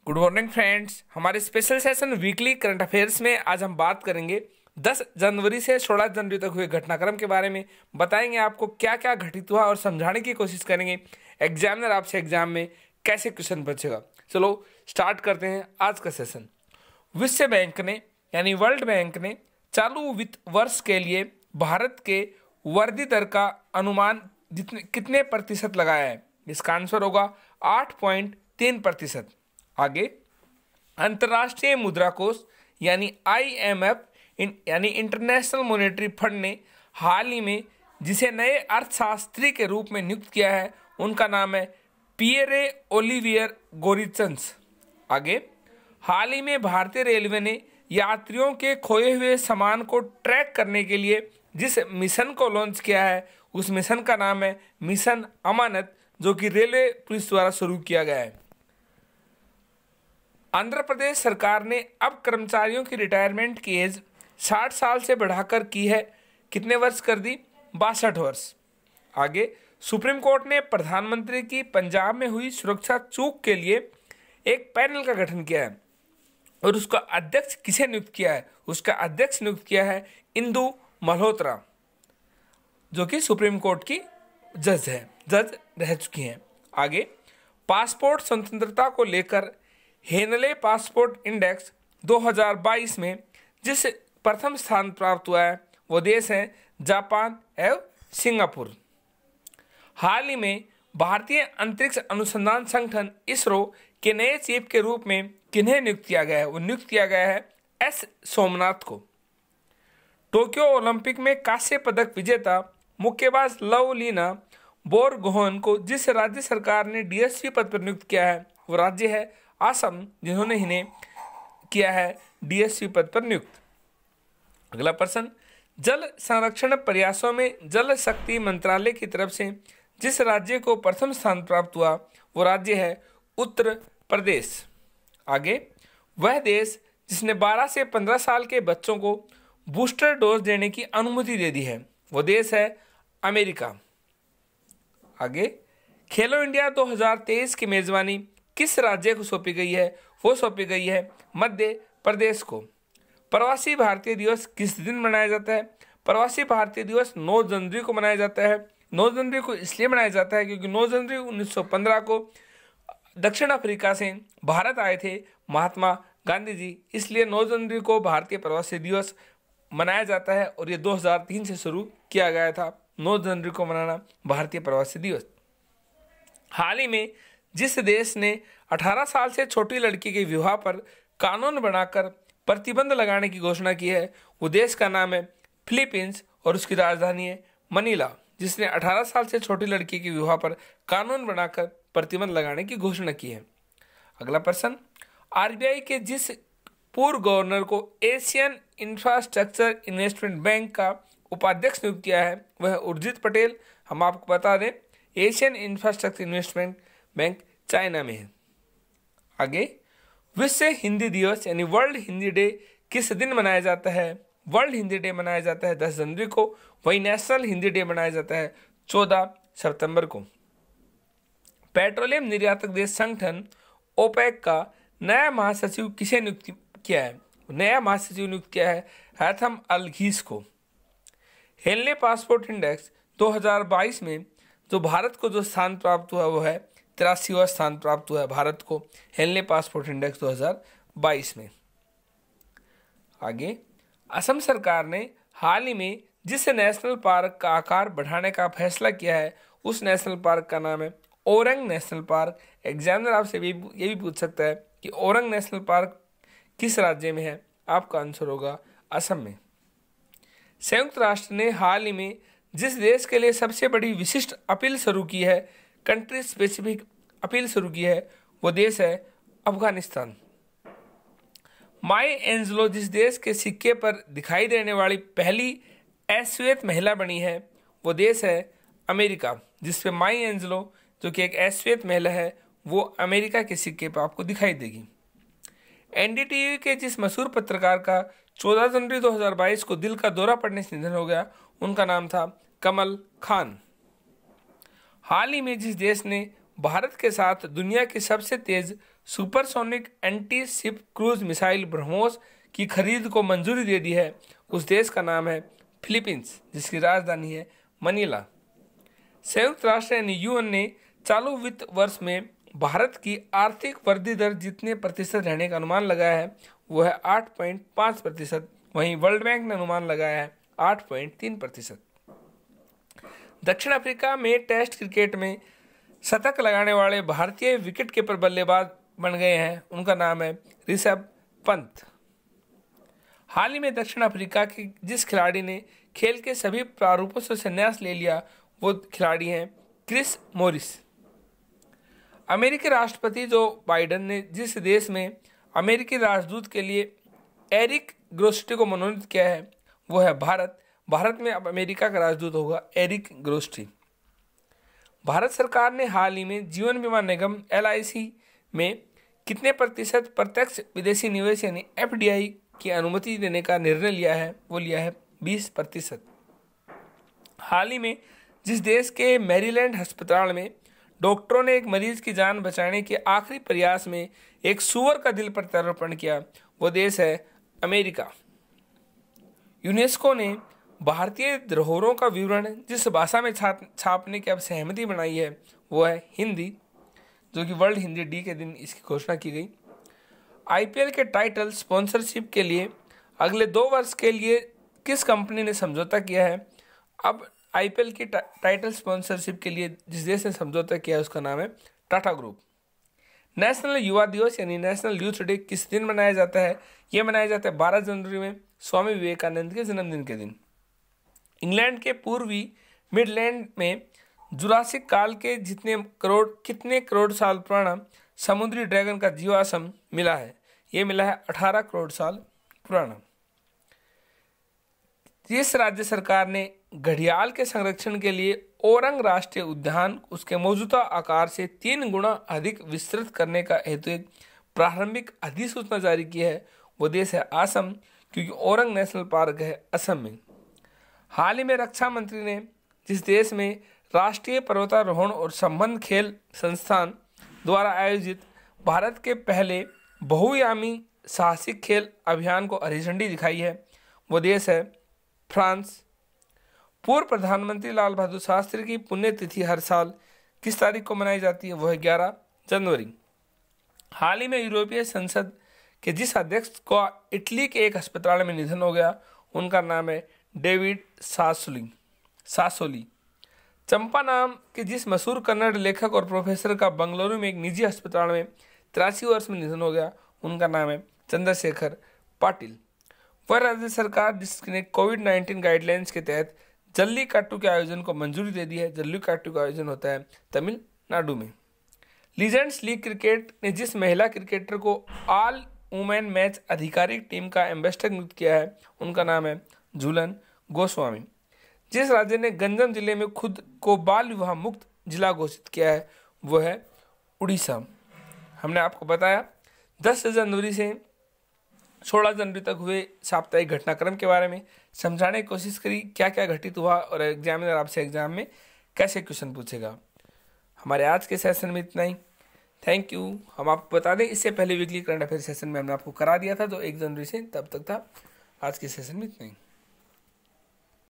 Good morning friends. हमारे special session weekly current affairs में आज हम बात करेंगे 10 जनवरी से 16 जनवरी तक हुए घटनाक्रम के बारे में। बताएंगे आपको क्या क्या घटित हुआ और समझाने की कोशिश करेंगे एग्जामिनर आपसे एग्जाम में कैसे क्वेश्चन पूछेगा। चलो स्टार्ट करते हैं आज का सेशन। विश्व बैंक ने यानी वर्ल्ड बैंक ने चालू वित्त वर्ष के लिए भारत के वृद्धि दर का अनुमान कितने प्रतिशत लगाया है? इसका आंसर होगा 8.3%। आगे, अंतर्राष्ट्रीय मुद्रा कोष यानी IMF यानी इंटरनेशनल मॉनेटरी फंड ने हाल ही में जिसे नए अर्थशास्त्री के रूप में नियुक्त किया है उनका नाम है पियरे ओलिवियर गोरिचंस। आगे, हाल ही में भारतीय रेलवे ने यात्रियों के खोए हुए सामान को ट्रैक करने के लिए जिस मिशन को लॉन्च किया है उस मिशन का नाम है मिशन अमानत, जो कि रेलवे पुलिस द्वारा शुरू किया गया है। आंध्र प्रदेश सरकार ने अब कर्मचारियों की रिटायरमेंट की एज 60 साल से बढ़ाकर की है, कितने वर्ष कर दी? 62 वर्ष। आगे, सुप्रीम कोर्ट ने प्रधानमंत्री की पंजाब में हुई सुरक्षा चूक के लिए एक पैनल का गठन किया है और उसका अध्यक्ष किसे नियुक्त किया है? उसका अध्यक्ष नियुक्त किया है इंदु मल्होत्रा, जो कि सुप्रीम कोर्ट की जज रह चुकी हैं। आगे, पासपोर्ट स्वतंत्रता को लेकर हेनले पासपोर्ट इंडेक्स 2022 में जिस प्रथम स्थान प्राप्त हुआ है वो देश है जापान एवं सिंगापुर। हाल ही में भारतीय अंतरिक्ष अनुसंधान संगठन इसरो के नए चीफ के रूप में किन्हें नियुक्त किया गया है? वो नियुक्त किया गया है S सोमनाथ को। टोक्यो ओलंपिक में कांस्य पदक विजेता मुक्केबाज लवलीना बोरगोहेन को जिस राज्य सरकार ने DSP पद पर नियुक्त किया है वो राज्य है असम, जिन्होंने इन्हें किया है DSP पद पर नियुक्त। अगला प्रश्न, जल संरक्षण प्रयासों में जल शक्ति मंत्रालय की तरफ से जिस राज्य को प्रथम स्थान प्राप्त हुआ वो राज्य है उत्तर प्रदेश। आगे, वह देश जिसने 12 से 15 साल के बच्चों को बूस्टर डोज देने की अनुमति दे दी है वो देश है अमेरिका। आगे, खेलो इंडिया 2023 की मेजबानी किस राज्य को सौंपी गई है? वो सौंपी गई है मध्य प्रदेश को। प्रवासी भारतीय दिवस किस दिन मनाया जाता है? प्रवासी भारतीय दिवस 9 जनवरी को मनाया जाता है। 9 जनवरी को इसलिए मनाया जाता है क्योंकि 9 जनवरी 1915 को दक्षिण अफ्रीका से भारत आए थे महात्मा गांधी जी, इसलिए 9 जनवरी को भारतीय प्रवासी दिवस मनाया जाता है और ये 2003 से शुरू किया गया था 9 जनवरी को मनाना भारतीय प्रवासी दिवस। हाल ही में जिस देश ने 18 साल से छोटी लड़की के विवाह पर कानून बनाकर प्रतिबंध लगाने की घोषणा की है वो देश का नाम है फिलीपींस और उसकी राजधानी है मनीला, जिसने 18 साल से छोटी लड़की के विवाह पर कानून बनाकर प्रतिबंध लगाने की घोषणा की है। अगला प्रश्न, RBI के जिस पूर्व गवर्नर को एशियन इंफ्रास्ट्रक्चर इन्वेस्टमेंट बैंक का उपाध्यक्ष नियुक्त किया है वह उर्जित पटेल। हम आपको बता दें Asian infrastructure investment bank China में है। आगे, विश्व हिंदी दिवस यानी वर्ल्ड हिंदी डे किस दिन मनाया जाता है? वर्ल्ड हिंदी डे मनाया जाता है 10 जनवरी को। वही नेशनल हिंदी डे मनाया जाता है 14 सितंबर को। पेट्रोलियम निर्यातक देश संगठन OPEC का नया महासचिव किसे नियुक्त किया है? नया महासचिव नियुक्त किया है हैथम अलघीस को। हेनले पासपोर्ट इंडेक्स 2022 में जो भारत को जो स्थान प्राप्त हुआ वो है 83वां स्थान प्राप्त हुआ है भारत को हेनले पासपोर्ट इंडेक्स 2022 में। आगे, असम सरकार ने हाल ही में जिस नेशनल पार्क का आकार बढ़ाने का फैसला किया है उस नेशनल पार्क का नाम है ओरंग नेशनल पार्क। एग्जामिनर आपसे ये भी पूछ सकता है कि ओरंग नेशनल पार्क किस राज्य में है? आपका आंसर होगा असम में। संयुक्त राष्ट्र ने हाल ही में जिस देश के लिए सबसे बड़ी विशिष्ट अपील शुरू की है, कंट्री स्पेसिफिक अपील शुरू की है वो देश है अफगानिस्तान। माई एंजलो जिस देश के सिक्के पर दिखाई देने वाली पहली अश्वेत महिला बनी है वो देश है अमेरिका, जिसपे माई एंजलो जो कि एक अश्वेत महिला है वो अमेरिका के सिक्के पर आपको दिखाई देगी। NDTV के जिस मशहूर पत्रकार का 14 जनवरी 2022 को दिल का दौरा पड़ने से निधन हो गया उनका नाम था कमल खान। हाल ही में जिस देश ने भारत के साथ दुनिया की सबसे तेज supersonic anti ship cruise missile BrahMos की खरीद को मंजूरी दे दी है, उस देश का नाम है फिलीपींस, जिसकी राजधानी है मनीला। संयुक्त राष्ट्र यानी यूएन ने चालू वित्त वर्ष में भारत की आर्थिक वृद्धि दर जितने प्रतिशत रहने का अनुमान लगाया है वो है 8.5%। वहीं वर्ल्ड बैंक ने अनुमान लगाया है 8.3%। दक्षिण अफ्रीका में टेस्ट क्रिकेट में शतक लगाने वाले भारतीय विकेट कीपर बल्लेबाज बन गए हैं, उनका नाम है ऋषभ पंत। हाल ही में दक्षिण अफ्रीका के जिस खिलाड़ी ने खेल के सभी प्रारूपों से संन्यास ले लिया वो खिलाड़ी हैं क्रिस मॉरिस। अमेरिकी राष्ट्रपति जो बाइडेन ने जिस देश में अमेरिकी राजदूत के लिए एरिक ग्रोस्टी को मनोनीत किया है वो है भारत। भारत में अब अमेरिका का राजदूत होगा एरिक ग्रोस्टी। भारत सरकार ने हाल ही में जीवन बीमा निगम LIC में कितने प्रतिशत प्रत्यक्ष विदेशी निवेश यानी FDI की अनुमति देने का निर्णय लिया है वो लिया है 20%। हाल ही में जिस देश के मैरीलैंड अस्पताल में डॉक्टरों ने एक मरीज की जान बचाने के आखिरी प्रयास में एक सूअर का दिल प्रत्यारोपण किया वो देश है अमेरिका। यूनेस्को ने भारतीय धरोहरों का विवरण जिस भाषा में छापने की अब सहमति बनाई है वो है हिंदी, जो कि वर्ल्ड हिंदी डे के दिन इसकी घोषणा की गई। IPL के टाइटल स्पॉन्सरशिप के लिए अगले 2 वर्ष के लिए किस कंपनी ने समझौता किया है? अब IPL की टाइटल स्पॉन्सरशिप के लिए जिस देश ने समझौता किया है उसका नाम है टाटा ग्रुप। नेशनल युवा दिवस यानी नेशनल यूथ डे किस दिन मनाया जाता है? ये मनाया जाता है 12 जनवरी में, स्वामी विवेकानंद के जन्मदिन के दिन। इंग्लैंड के पूर्वी मिडलैंड में जुरासिक काल के कितने करोड़ साल पुराना समुद्री ड्रैगन का जीवाश्म मिला है? ये मिला है 18 करोड़ साल पुराना। जिस राज्य सरकार ने घड़ियाल के संरक्षण के लिए ओरंग राष्ट्रीय उद्यान उसके मौजूदा आकार से 3 गुना अधिक विस्तृत करने का हेतु एक प्रारंभिक अधिसूचना जारी की है वो देश है असम, क्योंकि ओरंग नेशनल पार्क है असम में। हाल ही में रक्षा मंत्री ने जिस देश में राष्ट्रीय पर्वतारोहण और संबंध खेल संस्थान द्वारा आयोजित भारत के पहले बहुयामी साहसिक खेल अभियान को हरी झंडी दिखाई है वो देश है फ्रांस। पूर्व प्रधानमंत्री लाल बहादुर शास्त्री की पुण्यतिथि हर साल किस तारीख को मनाई जाती है? वो है 11 जनवरी। हाल ही में यूरोपीय संसद के जिस अध्यक्ष को इटली के एक अस्पताल में निधन हो गया उनका नाम है डेविड सासोली। चंपा नाम के जिस मशहूर कन्नड़ लेखक और प्रोफेसर का बंगलुरु में एक निजी अस्पताल में 83 वर्ष में निधन हो गया उनका नाम है चंद्रशेखर पाटिल। वह राज्य सरकार जिसने कोविड-19 गाइडलाइंस के तहत जल्लीकट्टू के आयोजन को मंजूरी दे दी है। जल्लीकट्टू का आयोजन होता है तमिलनाडु में। लीजेंड्स लीग क्रिकेट ने जिस महिला क्रिकेटर को ऑल वुमेन मैच आधिकारिक टीम का एम्बेसडर नियुक्त किया है उनका नाम है झूलन गोस्वामी। जिस राज्य ने गंजम जिले में खुद को बाल विवाह मुक्त जिला घोषित किया है वो है उड़ीसा। हमने आपको बताया 10 जनवरी से 16 जनवरी तक हुए साप्ताहिक घटनाक्रम के बारे में समझाने की कोशिश करी, क्या क्या घटित हुआ और एग्जामिनर आपसे एग्जाम में कैसे क्वेश्चन पूछेगा। हमारे आज के सेशन में इतना ही। Thank you. हम आपको बता दें इससे पहले वीकली करंट अफेयर सेशन में हमने आपको करा दिया था जो 1 जनवरी से तब तक था। आज के सेशन में इतना ही।